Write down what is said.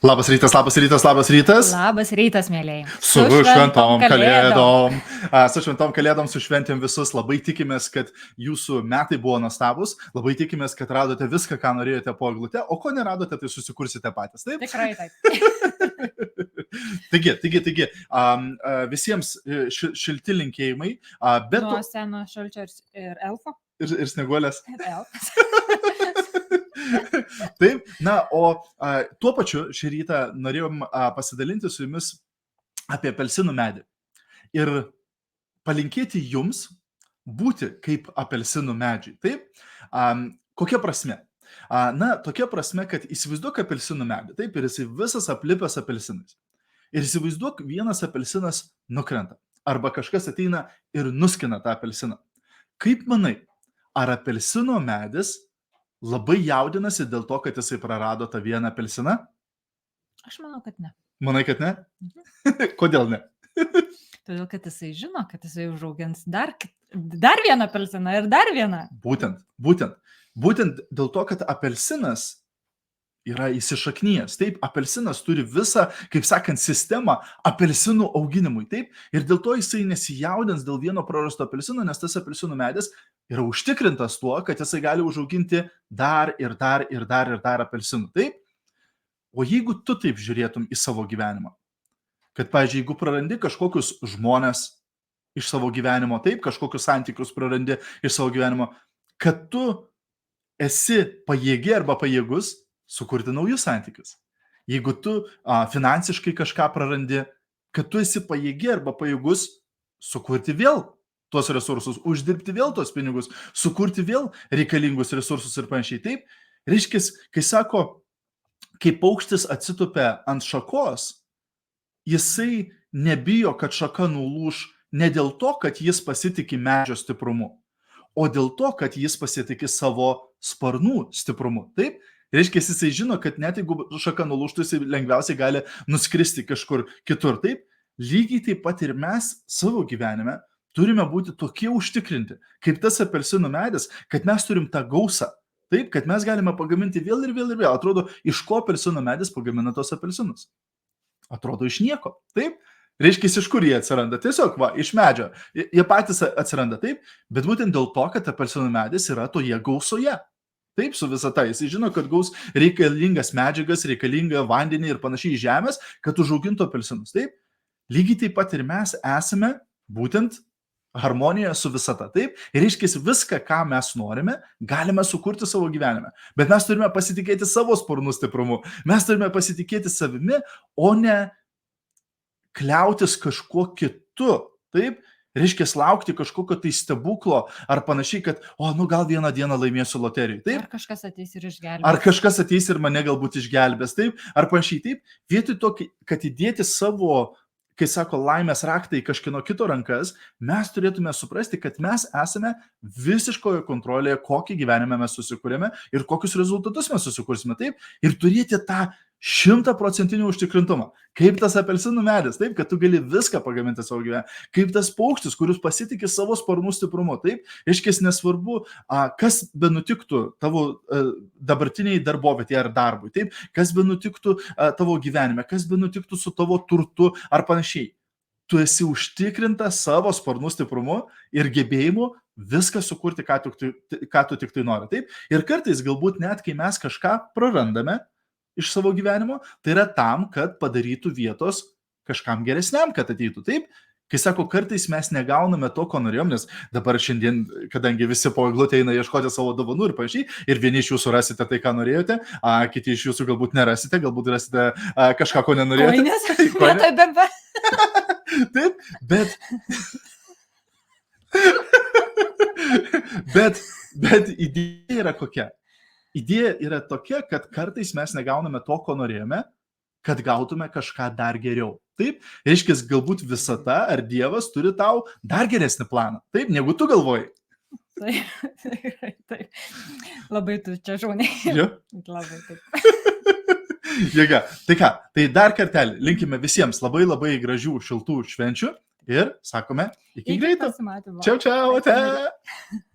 Labas rytas, labas rytas, labas rytas. Labas rytas, mėlyjei. Su šventom kalėdom. Su šventom kalėdom, su šventėm visus. Labai tikimės, kad jūsų metai buvo nuostabus. Labai tikimės, kad radote viską, ką norėjote po eglute. O ko neradote, tai susikursite patys. Taip? Tikrai taip. Taigi, visiems šilti linkėjimai. Nuo seno šalčio ir elfo. Ir snieguolės. Ir elfas. Taip, o tuo pačiu šį rytą norėjom pasidalinti su jumis apie apelsinų medį ir palinkėti jums būti kaip apelsinų medžiai. Taip, kokia prasme? Tokia prasme, kad įsivaizduok apelsinų medį, taip, ir jisai visas aplipęs apelsinais. Ir įsivaizduok, vienas apelsinas nukrenta, arba kažkas ateina ir nuskina tą apelsiną. Kaip manai, ar apelsino medis labai jaudinasi dėl to, kad jisai prarado tą vieną apelsiną? Aš manau, kad ne. Manai, kad ne? Kodėl ne? Todėl, kad jisai žino, kad jisai užaugins dar vieną apelsiną ir dar vieną. Būtent dėl to, kad apelsinas yra įsišaknyjęs. Taip, apelsinas turi visą, kaip sakant, sistemą apelsinų auginimui. Taip, ir dėl to jisai nesijaudins dėl vieno prarasto apelsino, nes tas apelsinų medis yra užtikrintas tuo, kad jisai gali užauginti dar apelsinų. Taip? O jeigu tu taip žiūrėtum į savo gyvenimą, kad, pavyzdžiui, jeigu prarandi kažkokius žmonės iš savo gyvenimo, taip, kažkokius santykius prarandi iš savo gyvenimo, kad tu esi pajėgi arba pajėgus sukurti naujus santykius. Jeigu tu finansiškai kažką prarandi, kad tu esi pajėgi arba pajėgus sukurti vėl tuos resursus, uždirbti vėl tuos pinigus, sukurti vėl reikalingus resursus ir panašiai. Taip, reiškia, kai sako, kai paukštis atsitupia ant šakos, jisai nebijo, kad šaka nulūš ne dėl to, kad jis pasitikė medžio stiprumu, o dėl to, kad jis pasitikė savo sparnų stiprumu. Taip, reiškia, jisai žino, kad net jeigu šaka nulūštų, jisai lengviausiai gali nuskristi kažkur kitur. Taip, lygiai taip pat ir mes savo gyvenime turime būti tokie užtikrinti, kaip tas apelsinų medis, kad mes turim tą gausą. Taip, kad mes galime pagaminti vėl ir vėl ir vėl. Atrodo, iš ko apelsinų medis pagamina tos apelsinus? Atrodo, iš nieko. Taip, reiškia, iš kur jie atsiranda? Tiesiog, iš medžio. Jie patys atsiranda, taip, bet būtent dėl to, kad apelsinų medis yra toje gausoje. Taip, su visata. Jis žino, kad gaus reikalingas medžiagas, reikalingą vandenį ir panašiai žemės, kad užaugintų apelsinus. Taip, lygiai taip pat ir mes esame būtent harmonijoje su visata. Taip, ir reiškia, viską, ką mes norime, galime sukurti savo gyvenime. Bet mes turime pasitikėti savo sparnų stiprumu. Mes turime pasitikėti savimi, o ne kliautis kažkuo kitu. Taip, reiškia, laukti kažkokio tai stebuklo ar panašiai, kad, gal vieną dieną laimėsiu loterijai. Taip? Ar kažkas ateis ir išgelbės. Ar kažkas ateis ir mane galbūt išgelbės. Taip? Ar panašiai. Taip? Vietoj to, kad įdėti savo, kai sako, laimės raktą į kažkieno kito rankas, mes turėtume suprasti, kad mes esame visiškoje kontrolėje, kokį gyvenime mes susikūrėme ir kokius rezultatus mes susikursime. Taip? Ir turėti tą 100% užtikrintumą. Kaip tas apelsinų medis, taip, kad tu gali viską pagaminti savo gyvenime. Kaip tas paukštis, kuris pasitikė savo sparnų stiprumu. Taip, reiškia, nesvarbu, kas be nutiktų tavo dabartiniai darbovietėje ar darbui. Taip, kas be nutiktų tavo gyvenime, kas be nutiktų su tavo turtu ar panašiai. Tu esi užtikrintas savo sparnų stiprumu ir gebėjimu viską sukurti, ką tu tik tai nori. Taip, ir kartais galbūt net, kai mes kažką prarandame iš savo gyvenimo, tai yra tam, kad padarytų vietos kažkam geresniam, kad ateitų. Taip, kai sako, kartais mes negauname to, ko norėjom, nes dabar šiandien, kadangi visi po eglutę eina ieškoti savo dovanų ir panašiai, ir vieni iš jūsų rasite tai, ką norėjote, kiti iš jūsų galbūt nerasite, galbūt rasite kažką, ko nenorėjote. Koinės, Taip, bet idėja yra kokia? Idėja yra tokia, kad kartais mes negauname to, ko norėjome, kad gautume kažką dar geriau. Taip, reiškia, galbūt visata ar Dievas turi tau dar geresnį planą, taip, negu tu galvoji. Taip. Labai tu čia šauniai. Jo? Labai taip. Jėga. Tai ką, tai dar kartelį linkime visiems labai labai gražių, šiltų švenčių ir sakome iki greito. Pasimatymo. Čiau, ate.